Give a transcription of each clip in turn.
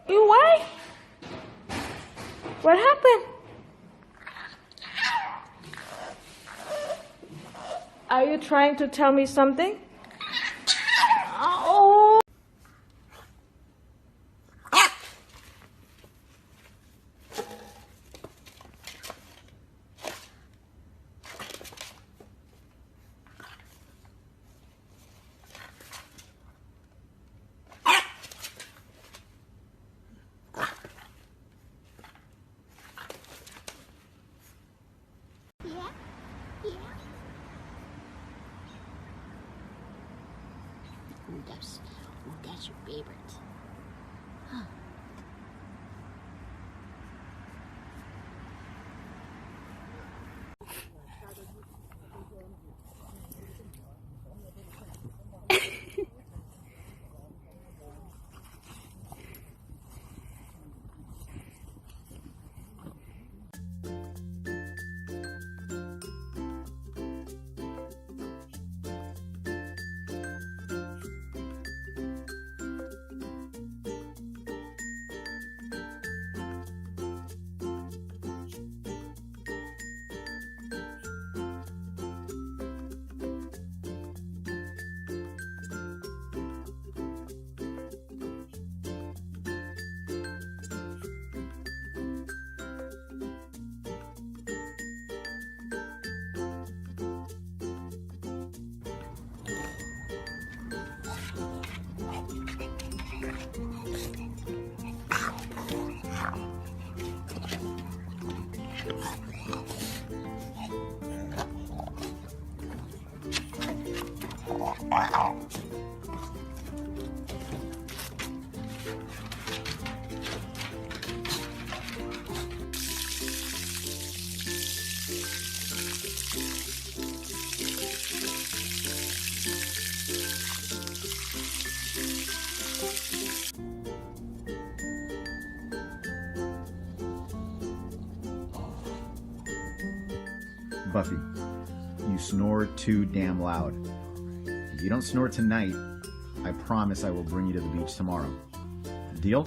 You what? What happened? Are you trying to tell me something? Oh. That's your favorite. Huh. Buffy, you snore too damn loud. If you don't snore tonight, I promise I will bring you to the beach tomorrow. Deal?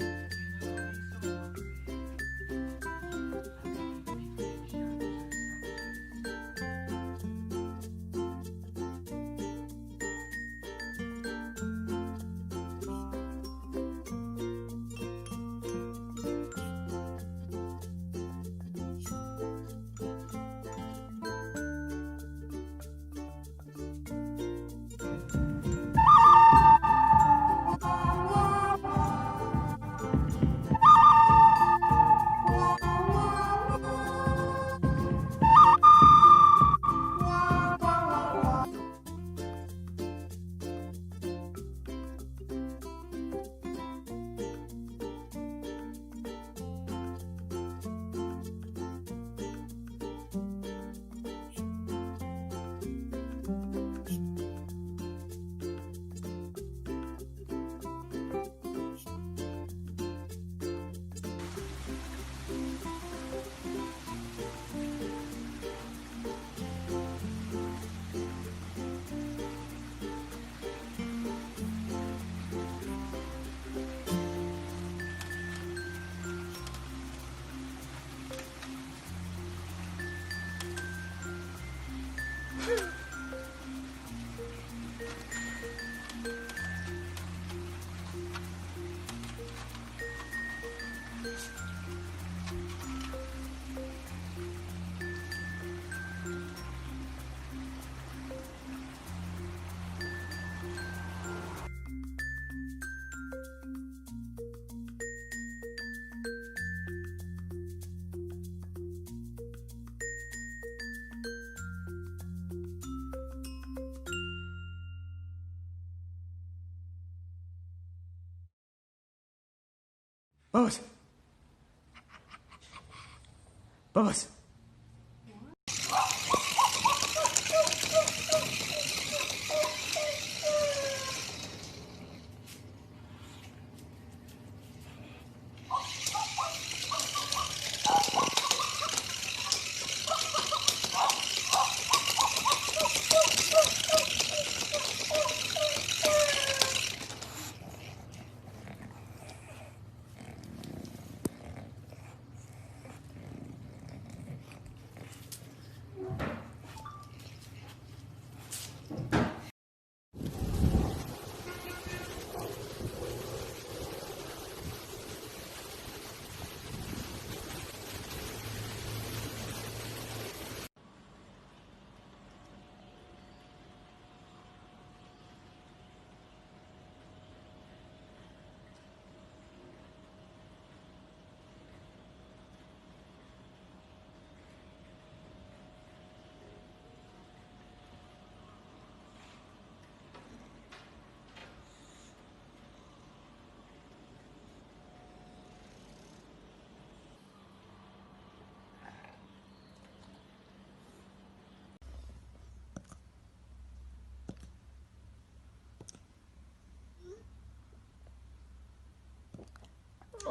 Bubbles! Bubbles!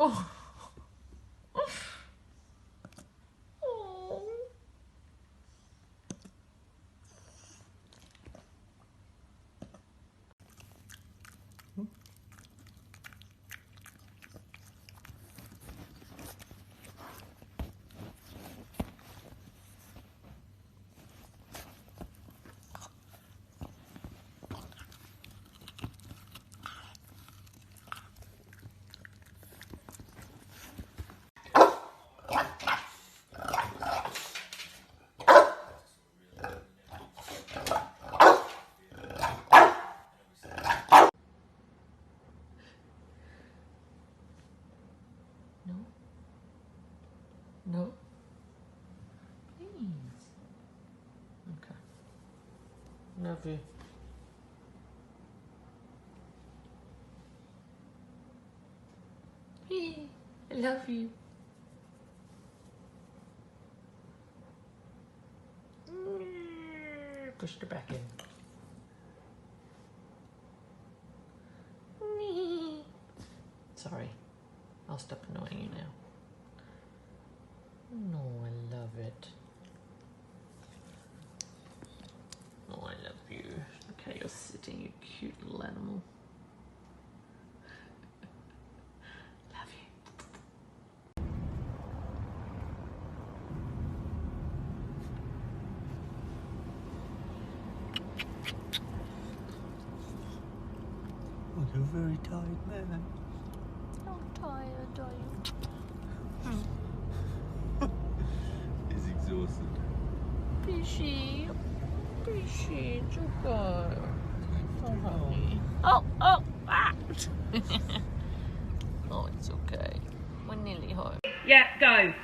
Oh. Oh. No? No? Please. Okay. Love you. Hey, I love you. Push her back in. Sorry. I'll stop annoying you now. No, I love it. Oh, I love you. Okay, you're sitting, you cute little animal. Love you. Oh, you're very tired, man. I'm tired, are you? He's exhausted. Fishy. Fishy, it's okay. Oh, honey. Oh, ah! Oh, it's okay. We're nearly home. Yeah, go. Ready?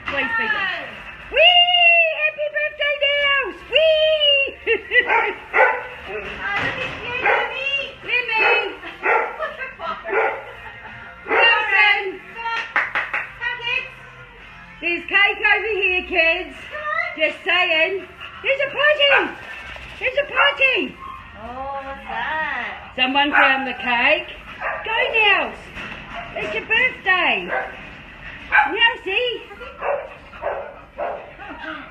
Please be good. Whee! Happy birthday, Nels! Whee! Lemmy! Wilson! There's cake over here, kids. Just saying. There's a party! There's a party! Oh, what's that? Someone found the cake. Go, Nels! It's your birthday! Nelsie!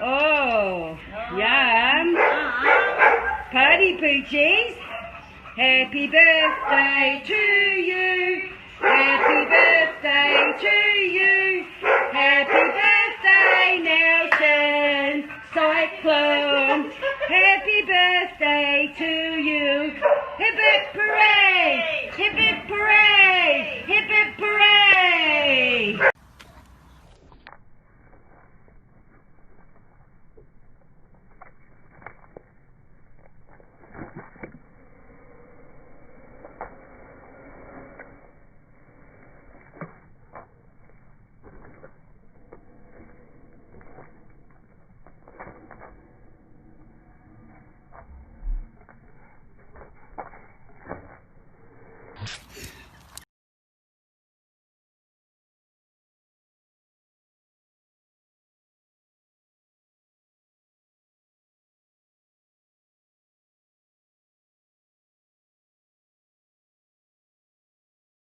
Oh, yum! Party poochies! Happy birthday to you! Happy birthday to you! Happy birthday, Nelson! Cyclone! Happy birthday